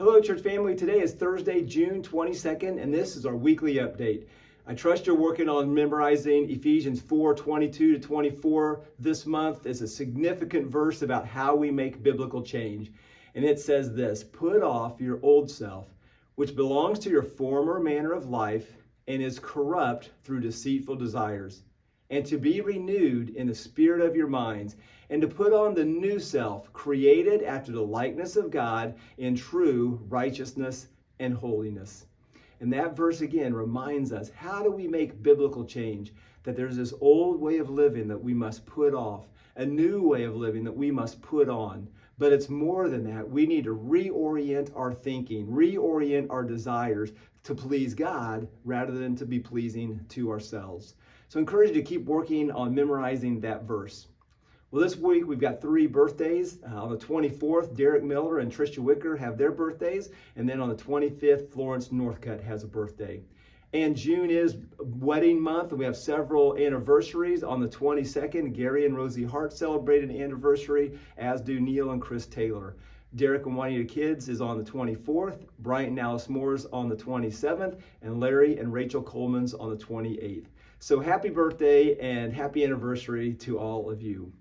Hello, church family. Today is Thursday, June 22nd, and this is our weekly update. I trust you're working on memorizing Ephesians 4:22-24 this month. It's a significant verse about how we make biblical change. And it says this: put off your old self, which belongs to your former manner of life and is corrupt through deceitful desires, and to be renewed in the spirit of your minds, and to put on the new self, created after the likeness of God in true righteousness and holiness. And that verse again reminds us, how do we make biblical change? That there's this old way of living that we must put off, a new way of living that we must put on. But it's more than that. We need to reorient our thinking, reorient our desires to please God rather than to be pleasing to ourselves. So I encourage you to keep working on memorizing that verse. Well, this week we've got 3 birthdays. On the 24th, Derek Miller and Trisha Wicker have their birthdays. And then on the 25th, Florence Northcutt has a birthday. And June is wedding month, and we have several anniversaries. On the 22nd, Gary and Rosie Hart celebrated an anniversary, as do Neil and Chris Taylor. Derek and Juanita Kids is on the 24th, Bryant and Alice Moore's on the 27th, and Larry and Rachel Coleman's on the 28th. So happy birthday and happy anniversary to all of you.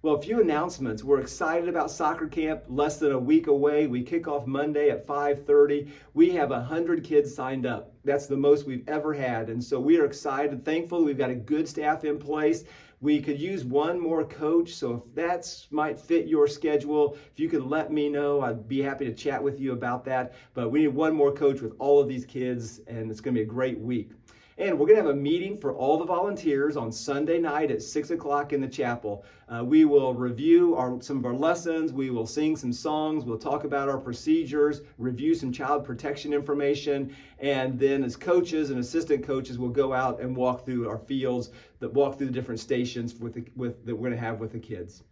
Well, a few announcements. We're excited about soccer camp, less than a week away. We kick off Monday at 5:30. We have 100 kids signed up. That's the most we've ever had. And so we are excited. Thankfully, we've got a good staff in place. We could use one more coach. So if that might fit your schedule, if you could let me know, I'd be happy to chat with you about that. But we need one more coach with all of these kids, and it's going to be a great week. And we're going to have a meeting for all the volunteers on Sunday night at 6 o'clock in the chapel. We will review some of our lessons. We will sing some songs. We'll talk about our procedures, review some child protection information. And then as coaches and assistant coaches, we'll go out and walk through our fields, walk through the different stations that we're going to have with the kids.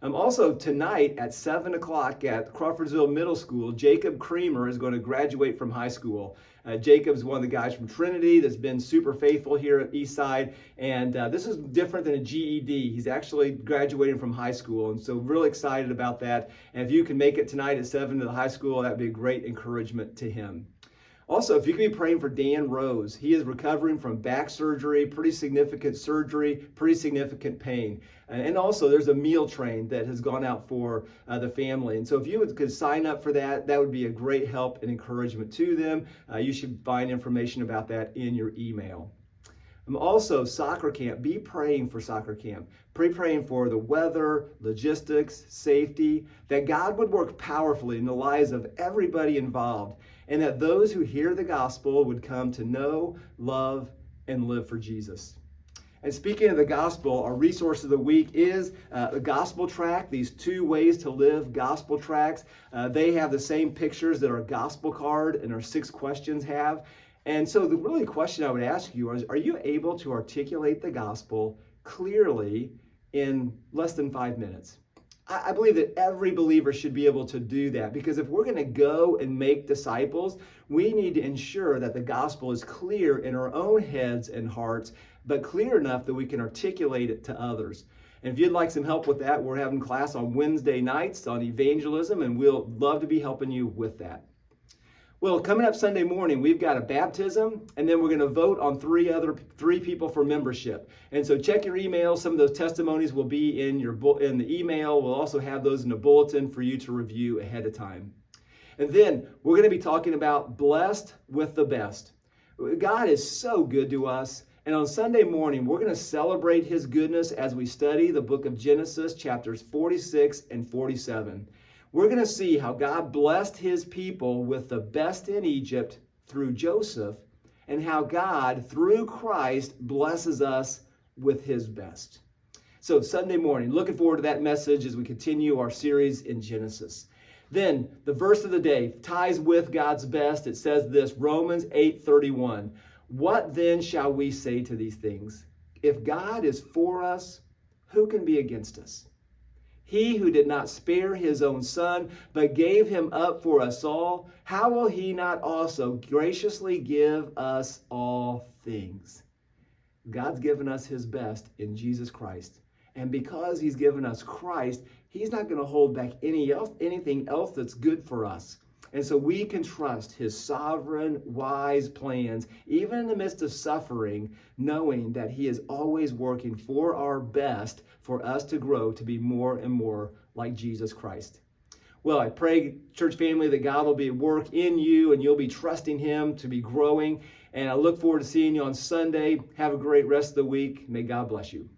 Also tonight at 7 o'clock at Crawfordsville Middle School, Jacob Creamer is going to graduate from high school. Jacob's one of the guys from Trinity that's been super faithful here at Eastside, and this is different than a GED. He's actually graduating from high school, and so really excited about that. And if you can make it tonight at 7 to the high school, that'd be a great encouragement to him. Also, if you can be praying for Dan Rose, he is recovering from back surgery, pretty significant pain. And also, there's a meal train that has gone out for the family. And so if you could sign up for that, that would be a great help and encouragement to them. You should find information about that in your email. Also, soccer camp. Be praying for soccer camp. Praying for the weather, logistics, safety, that God would work powerfully in the lives of everybody involved, and that those who hear the gospel would come to know, love, and live for Jesus. And speaking of the gospel, our resource of the week is the gospel tract, these 2 ways to live gospel tracts. They have the same pictures that our gospel card and our 6 questions have. And so the really question I would ask you is, are you able to articulate the gospel clearly in less than 5 minutes? I believe that every believer should be able to do that, because if we're going to go and make disciples, we need to ensure that the gospel is clear in our own heads and hearts, but clear enough that we can articulate it to others. And if you'd like some help with that, we're having class on Wednesday nights on evangelism, and we'll love to be helping you with that. Well, coming up Sunday morning, we've got a baptism, and then we're going to vote on 3 people for membership. And so check your email. Some of those testimonies will be in the email. We'll also have those in a bulletin for you to review ahead of time. And then we're going to be talking about blessed with the best. God is so good to us. And on Sunday morning, we're going to celebrate his goodness as we study the book of Genesis, chapters 46 and 47. We're going to see how God blessed his people with the best in Egypt through Joseph, and how God, through Christ, blesses us with his best. So Sunday morning, looking forward to that message as we continue our series in Genesis. Then the verse of the day ties with God's best. It says this, Romans 8:31. What then shall we say to these things? If God is for us, who can be against us? He who did not spare his own son, but gave him up for us all, how will he not also graciously give us all things? God's given us his best in Jesus Christ. And because he's given us Christ, he's not going to hold back anything else that's good for us. And so we can trust his sovereign, wise plans, even in the midst of suffering, knowing that he is always working for our best for us to grow to be more and more like Jesus Christ. Well, I pray, church family, that God will be at work in you and you'll be trusting him to be growing. And I look forward to seeing you on Sunday. Have a great rest of the week. May God bless you.